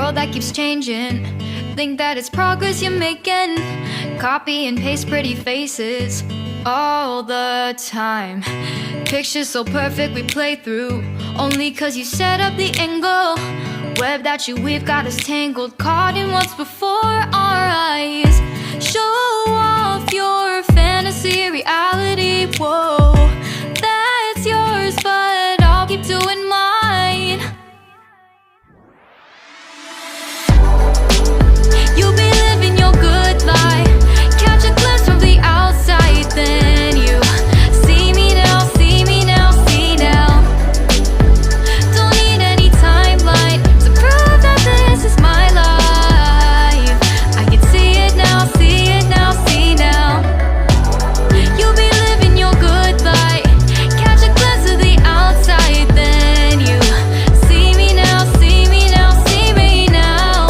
world that keeps changing. Think that it's progress you're making. Copy and paste pretty faces all the time. Pictures so perfect we play through, only cause you set up the angle. Web that you weave got us tangled, caught in what's before our eyes. Show off your fantasy reality, whoa, that's yours, but I'll keep doing mine. You'll be living your good life, catch a glimpse from the outside, then you see me now, see me now, see now. Don't need any timeline to prove that this is my life. I can see it now, see it now, see now. You'll be living your good life, catch a glimpse of the outside, then you see me now, see me now, see me now.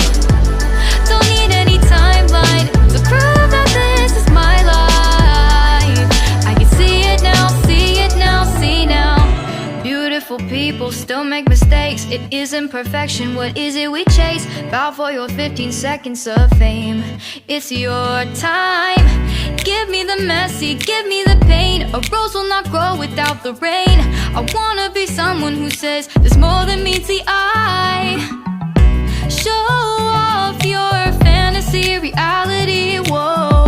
Don't need any timeline to prove that this is my life. I can see it now, see it now, see now. Beautiful people still make mistakes. It isn't perfection, what is it we chase? Bow for your 15 seconds of fame. It's your time. Give me the messy, give me the pain. A rose will not grow without the rain. I wanna be someone who says there's more than meets the eye. Show off your fantasy reality, whoa,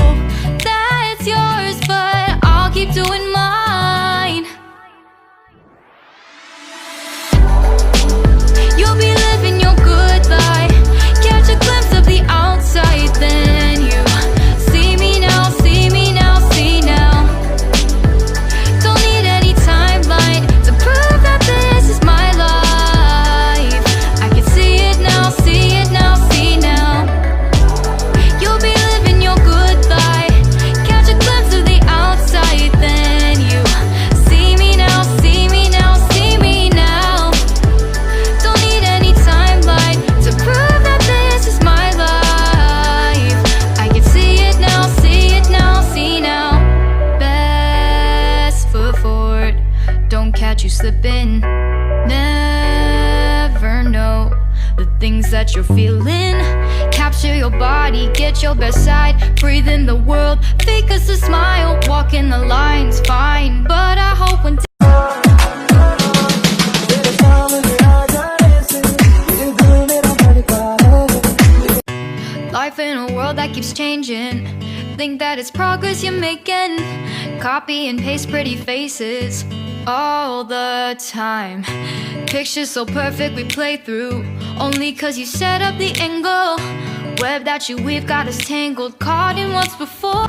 that's yours, but I'll keep doing mine. You'll be living your good life, catch a glimpse of the outside, then you see me now, see me now, see now. Don't need any timeline to prove that this is my life. I can see it now, see it now, see now. You'll be living your good life, catch a glimpse of the outside, then you see me now, see me now, see me now. Don't need any timeline to prove that this is my life. I can see it now, see it now, see now. Best foot forward, don't catch you slipping. Never know the things that you're feeling. Capture your body, get your best side. Breathe in the world, fake us a smile. Walking the lines, fine, but I hope one day life in a world that keeps changing. Think that it's progress you're making. Copy and paste pretty faces all the time. Pictures so perfect we play through, only cause you set up the angle. Web that you weave got us tangled, caught in what's before.